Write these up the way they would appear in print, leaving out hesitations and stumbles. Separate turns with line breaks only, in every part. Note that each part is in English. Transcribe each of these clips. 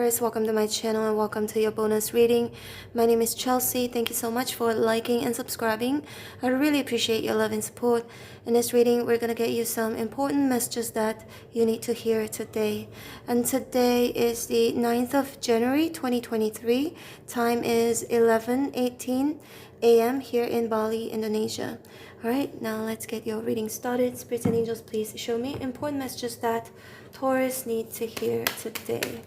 Taurus, welcome to my channel and welcome to your bonus reading. My name is Chelsea. Thank you so much for liking and subscribing. I really appreciate your love and support. In this reading, we're going to get you some important messages that you need to hear today. And today is the 9th of January 2023. Time is 11:18 a.m. here in Bali, Indonesia. Alright, now let's get your reading started. Spirits and angels, please show me important messages that Taurus needs to hear today.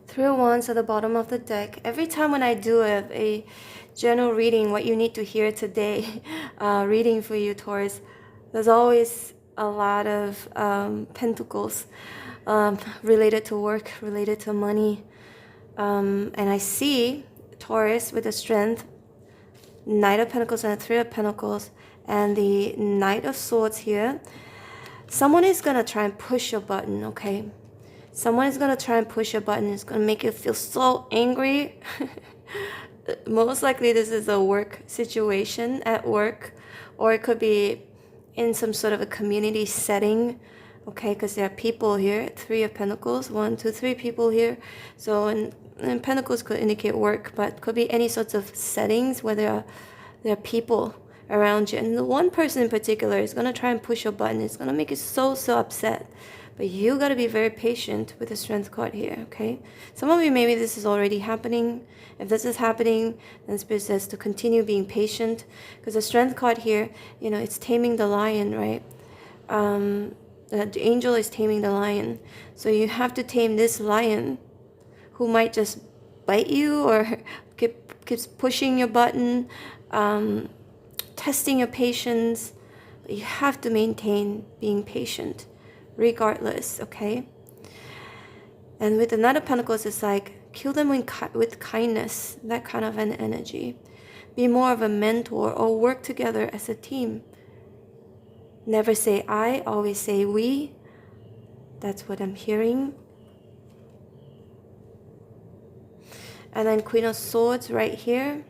Three of Wands at the bottom of the deck. Every time when I do a general reading, what you need to hear today, reading for you, Taurus, there's always a lot of pentacles related to work, related to money. And I see Taurus with the strength, Knight of Pentacles and the Three of Pentacles, and the Knight of Swords here. Someone is going to try and push your button, okay? Someone is going to try and push your button. It's going to make you feel so angry. Most likely this is a work situation at work, or it could be in some sort of a community setting, okay? Because there are people here, Three of Pentacles, 1, 2, 3 people here. So, and Pentacles could indicate work, but could be any sorts of settings where there are people around you. And the one person in particular is going to try and push your button. It's going to make you so upset. But you got to be very patient with the Strength card here, okay? Some of you, maybe this is already happening. If this is happening, then Spirit says to continue being patient. Because the Strength card here, you know, it's taming the lion, right? The angel is taming the lion. So you have to tame this lion who might just bite you or keeps pushing your button, testing your patience. But you have to maintain being patient regardless, okay? And with the Knight of Pentacles, it's like kill them with kindness, that kind of an energy. Be more of a mentor or work together as a team. Never say I, always say we. That's what I'm hearing. And then Queen of Swords right here.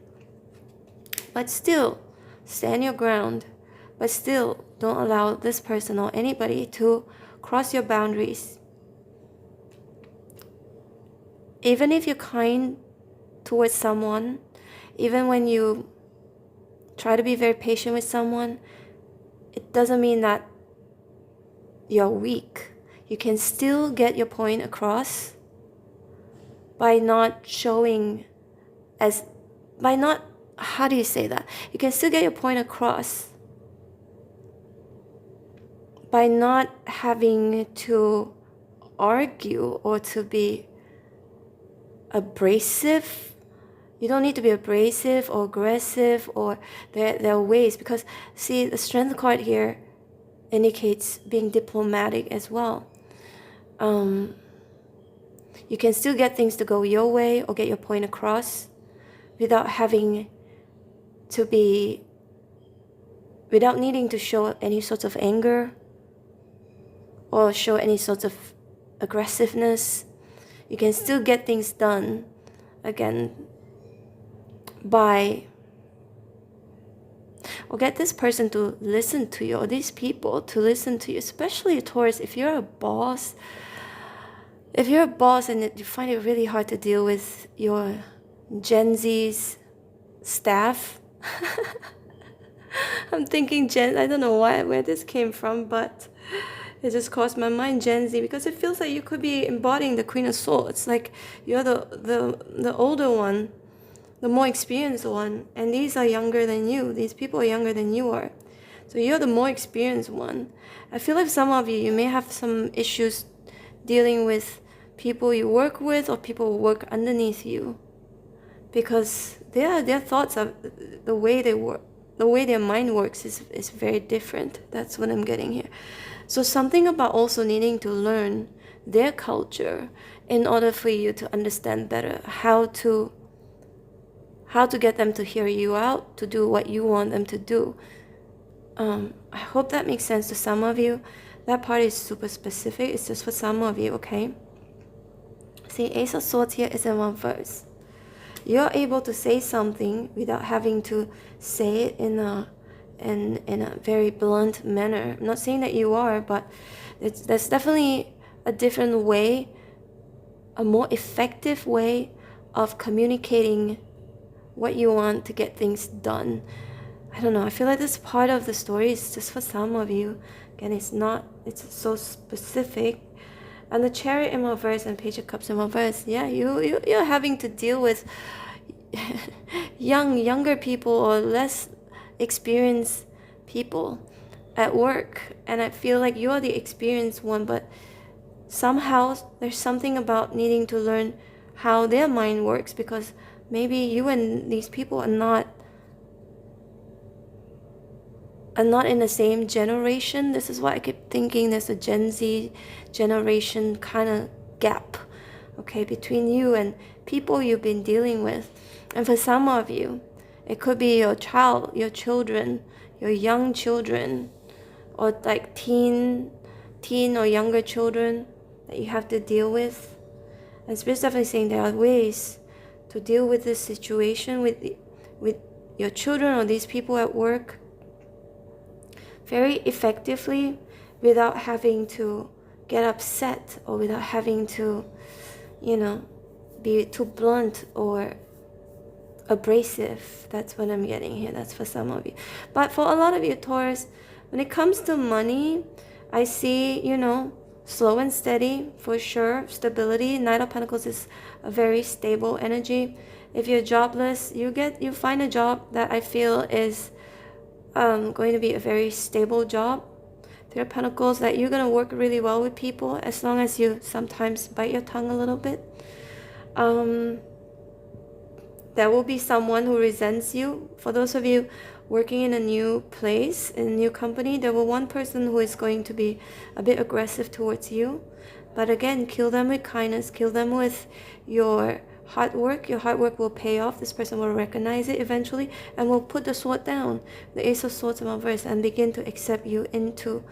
But still, stand your ground. But still, don't allow this person or anybody to cross your boundaries. Even if you're kind towards someone, even when you try to be very patient with someone, it doesn't mean that you're weak. You can still get your point across by not showing how do you say that? You can still get your point across by not having to argue or to be abrasive. You don't need to be abrasive or aggressive, or there are ways, because see, the Strength card here indicates being diplomatic as well. You can still get things to go your way or get your point across without having to be, without needing to show any sort of anger or show any sort of aggressiveness. You can still get things done, again, or get this person to listen to you, or these people to listen to you, especially Taurus. If you're a boss and you find it really hard to deal with your Gen Z's staff. I'm thinking I don't know where this came from, but it just crossed my mind, Gen Z, because it feels like you could be embodying the Queen of Swords. Like you're the older one, the more experienced one, and these are younger than you. These people are younger than you are. So you're the more experienced one. I feel like some of you may have some issues dealing with people you work with or people who work underneath you, because their thoughts are the way they work, the way their mind works is very different. That's what I'm getting here. So something about also needing to learn their culture in order for you to understand better how to get them to hear you out, to do what you want them to do. I hope that makes sense to some of you. That part is super specific. It's just for some of you, okay? See, Ace of Swords here is in one verse. You're able to say something without having to say it in a very blunt manner. I'm not saying that you are, but there's definitely a different way, a more effective way of communicating what you want to get things done. I don't know, I feel like this part of the story is just for some of you. Again, it's so specific. And the Chariot in reverse and Page of Cups in reverse, yeah, you're having to deal with younger people or less experienced people at work. And I feel like you're the experienced one, but somehow there's something about needing to learn how their mind works, because maybe you and these people are not in the same generation. This is why I keep thinking there's a Gen Z generation kind of gap, okay, between you and people you've been dealing with. And for some of you, it could be your children, your young children, or like teen or younger children that you have to deal with. And Spirit's definitely saying there are ways to deal with this situation with your children or these people at work very effectively without having to get upset or without having to, be too blunt or abrasive. That's what I'm getting here. That's for some of you. But for a lot of you, Taurus, when it comes to money, I see, slow and steady for sure. Stability. Knight of Pentacles is a very stable energy. If you're jobless, you find a job that I feel is going to be a very stable job. There are Pentacles that you're going to work really well with people, as long as you sometimes bite your tongue a little bit. There will be someone who resents you. For those of you working in a new place, in a new company, there will one person who is going to be a bit aggressive towards you. But again, kill them with kindness, kill them with your hard work. Your hard work will pay off. This person will recognize it eventually and will put the sword down, the Ace of Swords in reverse, and begin to accept you into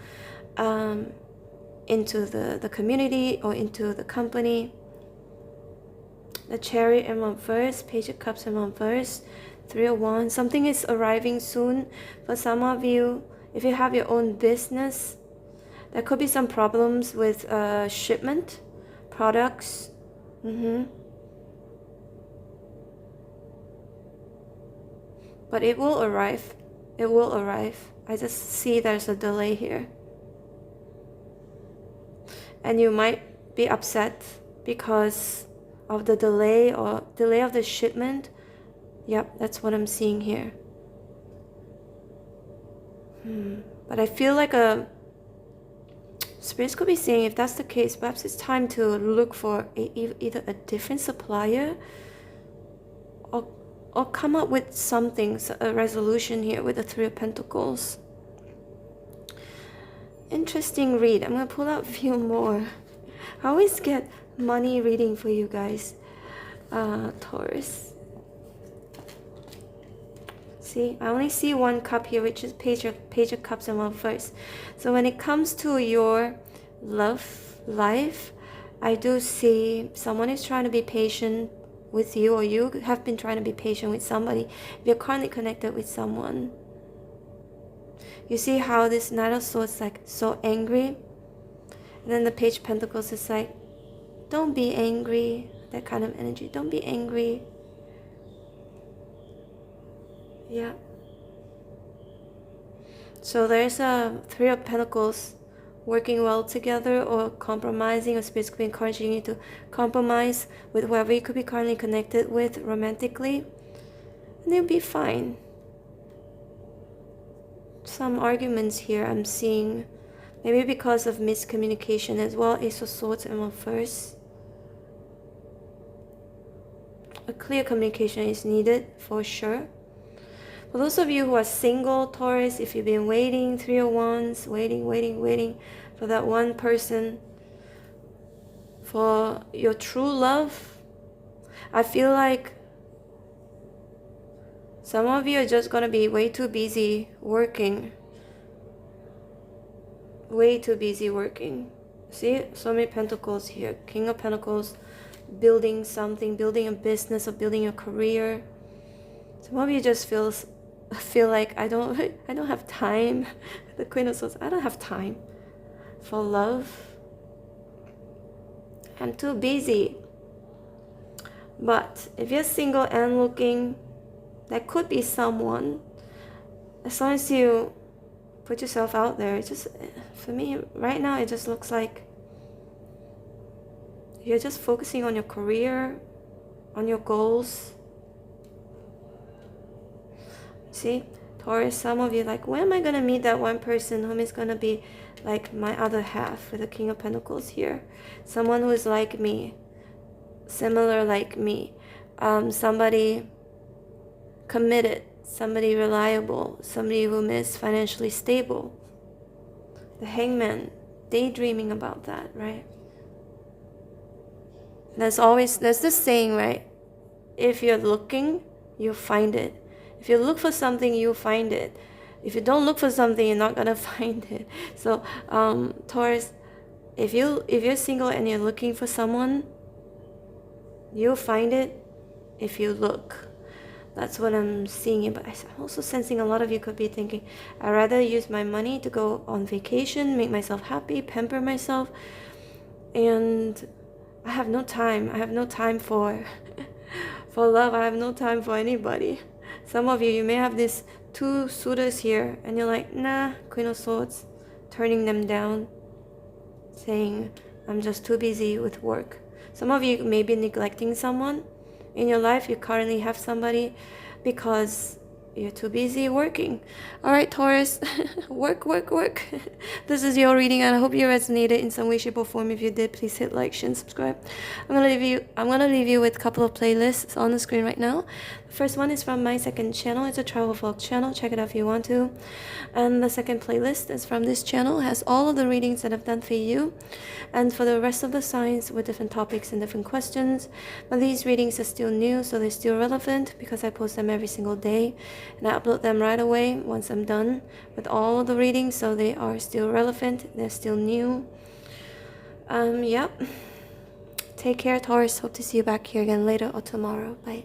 the community or into the company. The Chariot in reverse, Page of Cups in reverse, 3 of Wands. Something is arriving soon. For some of you, if you have your own business, there could be some problems with shipment, products. But it will arrive. It will arrive. I just see there's a delay here. And you might be upset because of the delay or delay of the shipment. Yep, that's what I'm seeing here. But I feel like Spirits could be saying, if that's the case, perhaps it's time to look for either a different supplier or come up with something, a resolution here with the 3 of Pentacles. Interesting read. I'm going to pull out a few more. I always get money reading for you guys, Taurus. See, I only see one cup here, which is Page of Cups in reverse. So when it comes to your love life, I do see someone is trying to be patient with you, or you have been trying to be patient with somebody. If you're currently connected with someone, you see how this Knight of Swords is like so angry, and then the Page of Pentacles is like, don't be angry. That kind of energy. Don't be angry. Yeah. So there's a 3 of Pentacles working well together, or compromising, or Spirit's be encouraging you to compromise with whoever you could be currently connected with romantically, and you'll be fine. Some arguments here I'm seeing, maybe because of miscommunication as well. Ace of Swords in reverse. A clear communication is needed for sure. For those of you who are single, Taurus, if you've been waiting, 3 of Wands, waiting for that one person, for your true love, I feel like some of you are just going to be way too busy working. Way too busy working. See, so many pentacles here. King of Pentacles, building something, building a business or building a career. Some of you just feel like I don't have time. The Queen of Swords, I don't have time for love. I'm too busy. But if you're single and looking, that could be someone. As long as you put yourself out there, it just, for me right now, it just looks like you're just focusing on your career, on your goals. See, Taurus, some of you like, when am I gonna meet that one person whom is gonna be like my other half, with the King of Pentacles here? Someone who is like me, similar like me, somebody committed, somebody reliable, somebody who is financially stable. The Hangman, daydreaming about that, right? There's this saying, right? If you're looking, you'll find it. If you look for something, you'll find it. If you don't look for something, you're not gonna find it. So, Taurus, if you're single and you're looking for someone, you'll find it if you look. That's what I'm seeing. But I'm also sensing a lot of you could be thinking, I'd rather use my money to go on vacation, make myself happy, pamper myself, and I have no time. I have no time for love. I have no time for anybody. Some of you may have these 2 suitors here, and you're like, nah, Queen of Swords, turning them down, saying, I'm just too busy with work. Some of you may be neglecting someone in your life. You currently have somebody because you're too busy working. All right, Taurus, work. This is your reading, and I hope you resonated in some way, shape, or form. If you did, please hit like, share, and subscribe. I'm gonna leave you with a couple of playlists on the screen right now. The first one is from my second channel. It's a travel vlog channel. Check it out if you want to. And the second playlist is from this channel. It has all of the readings that I've done for you, and for the rest of the signs with different topics and different questions. But these readings are still new, so they're still relevant because I post them every single day, and I upload them right away once I'm done with all the readings, so they are still relevant, they're still new. Yep. Take care, Taurus. Hope to see you back here again later or tomorrow. Bye.